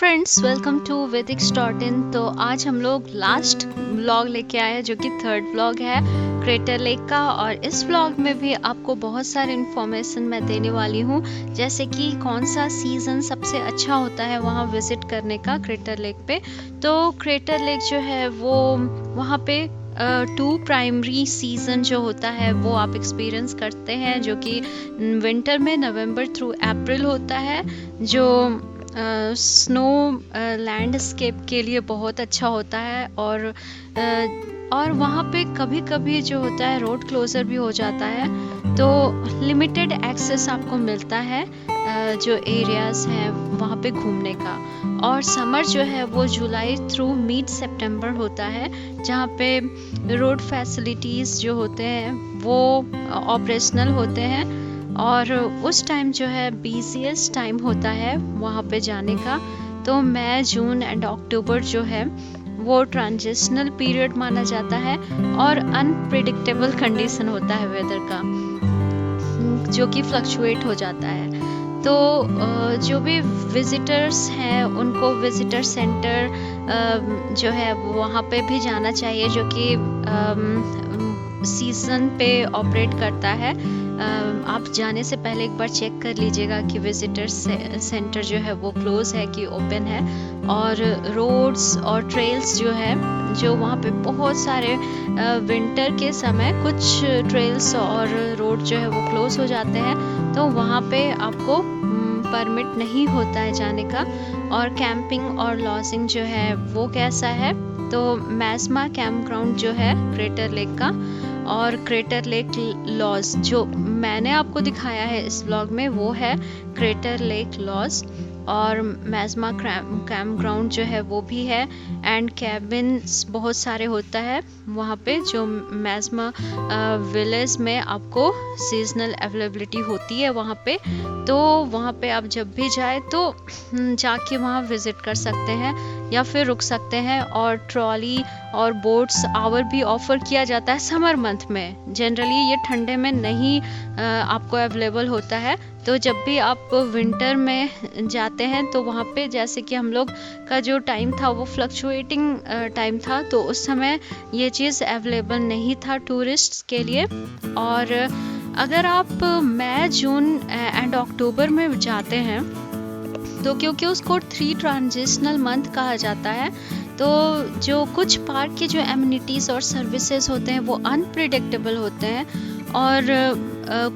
Friends, welcome to वैदिक dot in. तो आज हम लोग लास्ट व्लॉग लेके आए हैं जो कि थर्ड व्लॉग है क्रेटर लेक का। और इस व्लॉग में भी आपको बहुत सारे इन्फॉर्मेशन मैं देने वाली हूँ, जैसे कि कौन सा सीज़न सबसे अच्छा होता है वहाँ विजिट करने का क्रेटर लेक पे। तो क्रेटर लेक जो है वो वहाँ पे 2 प्राइमरी सीज़न जो होता है वो आप एक्सपीरियंस करते हैं, जो कि विंटर में नवंबर थ्रू अप्रैल होता है, जो स्नो लैंडस्केप के लिए बहुत अच्छा होता है। और वहाँ पे कभी कभी जो होता है रोड क्लोजर भी हो जाता है, तो लिमिटेड एक्सेस आपको मिलता है जो एरियाज हैं वहाँ पे घूमने का। और समर जो है वो जुलाई थ्रू मिड सितंबर होता है, जहाँ पे रोड फैसिलिटीज़ जो होते हैं वो ऑपरेशनल होते हैं। और उस टाइम जो है बिजीएस्ट टाइम होता है वहाँ पे जाने का। तो मई, जून एंड अक्टूबर जो है वो ट्रांजिशनल पीरियड माना जाता है और अनप्रिडिक्टेबल कंडीशन होता है वेदर का, जो कि फ्लक्चुएट हो जाता है। तो जो भी विजिटर्स हैं उनको विजिटर सेंटर जो है वहाँ पे भी जाना चाहिए, जो कि सीज़न पे ऑपरेट करता है। आप जाने से पहले एक बार चेक कर लीजिएगा कि विजिटर सेंटर जो है वो क्लोज है कि ओपन है। और रोड्स और ट्रेल्स जो है, जो वहाँ पे बहुत सारे विंटर के समय कुछ ट्रेल्स और रोड जो है वो क्लोज हो जाते हैं, तो वहाँ पे आपको परमिट नहीं होता है जाने का। और कैंपिंग और लॉजिंग जो है वो कैसा है, तो मैस्मा कैंप ग्राउंड जो है क्रेटर लेक का, और क्रेटर लेक लॉज जो मैंने आपको दिखाया है इस व्लॉग में वो है क्रेटर लेक लॉज। और मैस्मा कैंप ग्राउंड जो है वो भी है, एंड कैबिन्स बहुत सारे होता है वहाँ पे, जो मैस्मा विलेज में आपको सीजनल अवेलेबिलिटी होती है वहाँ पे। तो वहाँ पे आप जब भी जाए तो जाके वहाँ विजिट कर सकते हैं या फिर रुक सकते हैं। और ट्रॉली और बोट्स आवर भी ऑफर किया जाता है समर मंथ में। जनरली ये ठंडे में नहीं आपको अवेलेबल होता है। तो जब भी आप विंटर में जाते हैं तो वहाँ पे, जैसे कि हम लोग का जो टाइम था वो फ्लक्चुएटिंग टाइम था, तो उस समय ये चीज़ अवेलेबल नहीं था टूरिस्ट्स के लिए। और अगर आप मई, जून एंड अक्टूबर में जाते हैं तो क्योंकि उसको 3 ट्रांजिशनल मंथ कहा जाता है, तो जो कुछ पार्क के जो एमिनिटीज़ और सर्विसेज होते हैं वो अनप्रिडिक्टेबल होते हैं, और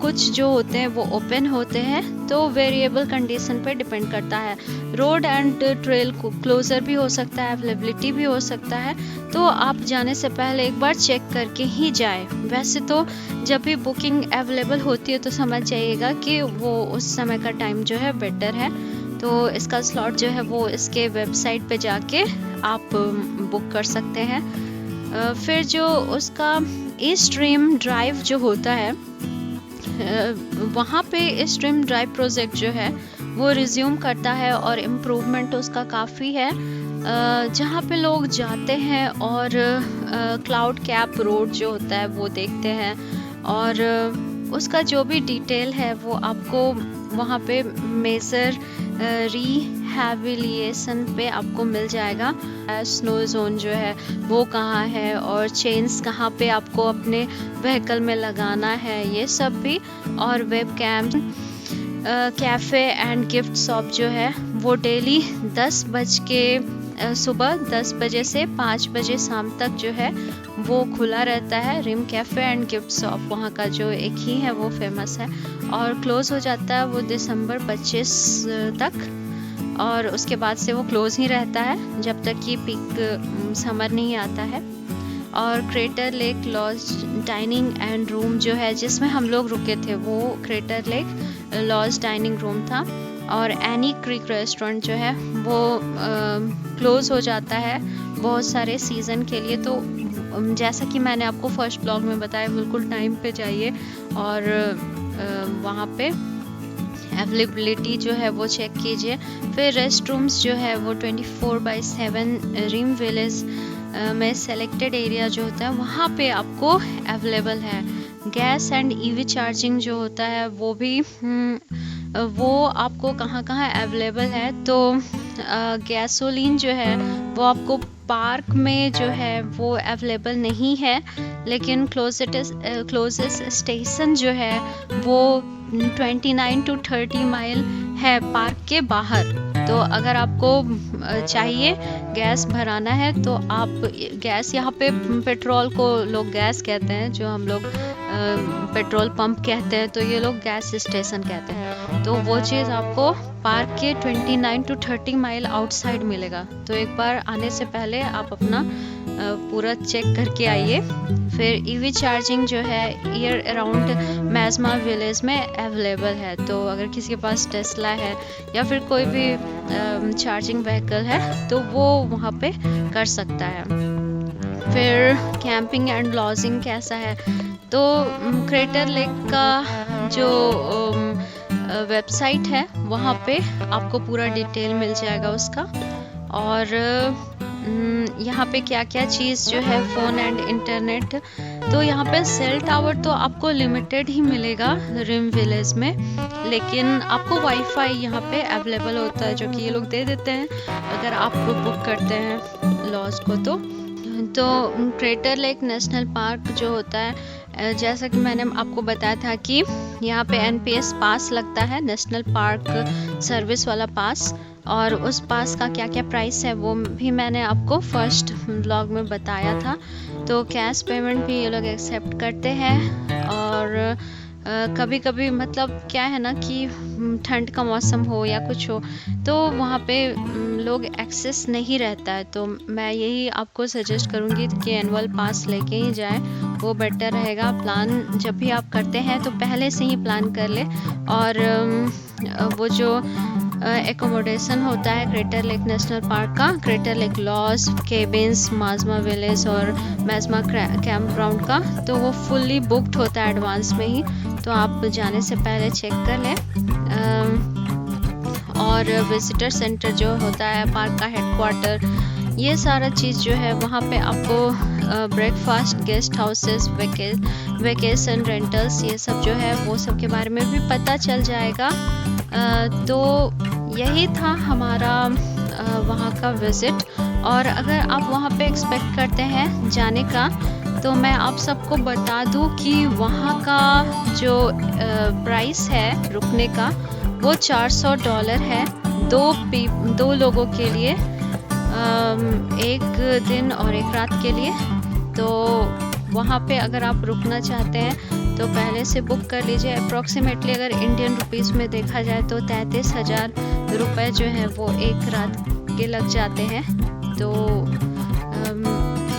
कुछ जो होते हैं वो ओपन होते हैं। तो वेरिएबल कंडीशन पे डिपेंड करता है। रोड एंड ट्रेल को क्लोजर भी हो सकता है, अवेलेबिलिटी भी हो सकता है। तो आप जाने से पहले एक बार चेक करके ही जाए। वैसे तो जब भी बुकिंग अवेलेबल होती है तो समझ जाइएगा कि वो उस समय का टाइम जो है बेटर है। तो इसका स्लॉट जो है वो इसके वेबसाइट पे जाके आप बुक कर सकते हैं। फिर जो उसका ईस्ट रिम ड्राइव जो होता है, वहाँ पे ईस्ट रिम ड्राइव प्रोजेक्ट जो है वो रिज्यूम करता है और इम्प्रूवमेंट उसका काफ़ी है, जहाँ पे लोग जाते हैं और क्लाउड कैप रोड जो होता है वो देखते हैं। और उसका जो भी डिटेल है वो आपको वहाँ पे मेजर रिहैबिलिटेशन पे आपको मिल जाएगा। स्नो जोन जो है वो कहाँ है, और चेन्स कहाँ पे आपको अपने व्हीकल में लगाना है, ये सब भी। और web camp, cafe and gift shop जो है वो डेली सुबह 10 बजे से 5 बजे शाम तक जो है वो खुला रहता है। Rim cafe and gift shop वहाँ का जो एक ही है वो फेमस है, और क्लोज़ हो जाता है वो दिसंबर 25 तक। और उसके बाद से वो क्लोज़ ही रहता है जब तक कि पीक समर नहीं आता है। और Crater Lake Lodge dining and room जो है जिसमें हम लोग रुके थे वो Crater Lake Lodge dining room था। और एनी क्रीक रेस्टोरेंट जो है वो क्लोज़ हो जाता है बहुत सारे सीज़न के लिए। तो जैसा कि मैंने आपको फर्स्ट ब्लॉग में बताया, बिल्कुल टाइम पे जाइए और वहाँ पे अवेलेबिलिटी जो है वो चेक कीजिए। फिर रेस्ट रूम्स जो है वो 24/7 रिम विलेज में सेलेक्टेड एरिया जो होता है वहाँ पे आपको अवेलेबल है। गैस एंड ईवी चार्जिंग जो होता है वो भी वो आपको कहाँ कहाँ अवेलेबल है। तो गैसोलीन जो है वो आपको पार्क में जो है वो अवेलेबल नहीं है, लेकिन क्लोजेस्ट स्टेशन जो है वो 29 to 30 माइल है पार्क के बाहर। तो अगर आपको चाहिए गैस भराना है तो आप गैस, यहाँ पे पेट्रोल को लोग गैस कहते हैं, जो हम लोग पेट्रोल पंप कहते हैं, तो ये लोग गैस स्टेशन कहते हैं। तो वो चीज़ आपको पार्क के 29 to 30 माइल आउटसाइड मिलेगा। तो एक बार आने से पहले आप अपना पूरा चेक करके आइए। फिर ईवी चार्जिंग जो है ईयर अराउंड मैज़मा विलेज में अवेलेबल है। तो अगर किसी के पास टेस्ला है या फिर कोई भी चार्जिंग व्हीकल है तो वो वहाँ पे कर सकता है। फिर कैंपिंग एंड लॉजिंग कैसा है, तो क्रेटर लेक का जो वेबसाइट है वहाँ पे आपको पूरा डिटेल मिल जाएगा उसका। और यहाँ पे क्या क्या चीज़ जो है फ़ोन एंड इंटरनेट, तो यहाँ पे सेल टावर तो आपको लिमिटेड ही मिलेगा रिम विलेज में, लेकिन आपको वाईफाई यहाँ पे अवेलेबल होता है जो कि ये लोग दे देते हैं अगर आप बुक करते हैं लॉज को। तो क्रेटर लेक नेशनल पार्क जो होता है, जैसा कि मैंने आपको बताया था कि यहाँ पे NPS पास लगता है, नेशनल पार्क सर्विस वाला पास, और उस पास का क्या क्या प्राइस है वो भी मैंने आपको फर्स्ट व्लॉग में बताया था। तो कैश पेमेंट भी ये लोग एक्सेप्ट करते हैं। और कभी कभी मतलब क्या है ना कि ठंड का मौसम हो या कुछ हो तो वहाँ पे लोग एक्सेस नहीं रहता है, तो मैं यही आपको सजेस्ट करूँगी कि एनुअल पास लेके ही जाएं, वो बेटर रहेगा। प्लान जब भी आप करते हैं तो पहले से ही प्लान कर ले। और वो जो एकोमोडेशन होता है क्रेटर लेक नेशनल पार्क का, Crater Lake Lodge, cabins, Mazama Village और मैज़मा कैंप ग्राउंड का, तो वो फुल्ली बुक्ड होता है एडवांस में ही, तो आप जाने से पहले चेक कर लें। और विजिटर सेंटर जो होता है पार्क का हेडक्वार्टर, ये सारा चीज़ जो है वहाँ पे आपको breakfast, guest houses, vacation rentals, ये सब जो है वो सब के बारे में भी पता चल जाएगा। तो यही था हमारा वहाँ का विज़िट। और अगर आप वहाँ पे एक्सपेक्ट करते हैं जाने का, तो मैं आप सबको बता दूँ कि वहाँ का जो प्राइस है रुकने का वो $400 है, दो लोगों के लिए, एक दिन और एक रात के लिए। तो वहाँ पे अगर आप रुकना चाहते हैं तो पहले से बुक कर लीजिए। अप्रॉक्सीमेटली अगर इंडियन रुपीस में देखा जाए तो 33,000 रुपये जो है वो एक रात के लग जाते हैं। तो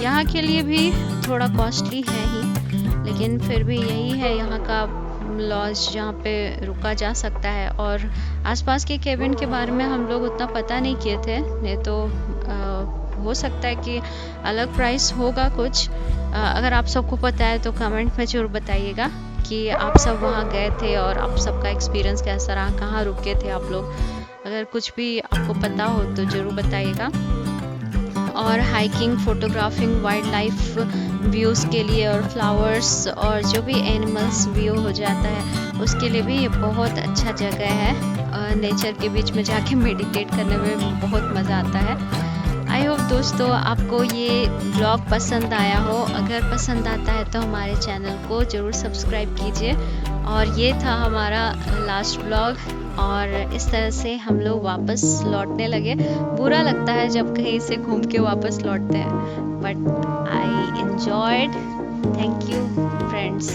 यहाँ के लिए भी थोड़ा कॉस्टली है ही, लेकिन फिर भी यही है यहाँ का लॉज जहाँ पे रुका जा सकता है। और आसपास के केबिन के बारे में हम लोग उतना पता नहीं किए थे, नहीं तो हो सकता है कि अलग प्राइस होगा कुछ। अगर आप सबको पता है तो कमेंट में ज़रूर बताइएगा कि आप सब वहाँ गए थे और आप सबका एक्सपीरियंस कैसा रहा, कहाँ रुके थे आप लोग। अगर कुछ भी आपको पता हो तो ज़रूर बताइएगा। और hiking, photographing, wild life views के लिए और फ्लावर्स और जो भी एनिमल्स व्यू हो जाता है उसके लिए भी ये बहुत अच्छा जगह है। नेचर के बीच में जाके मेडिटेट करने में बहुत मज़ा आता है। आई होप दोस्तों आपको ये ब्लॉग पसंद आया हो। अगर पसंद आता है तो हमारे चैनल को ज़रूर सब्सक्राइब कीजिए। और ये था हमारा लास्ट ब्लॉग, और इस तरह से हम लोग वापस लौटने लगे। बुरा लगता है जब कहीं से घूम के वापस लौटते हैं, but I enjoyed. Thank you friends.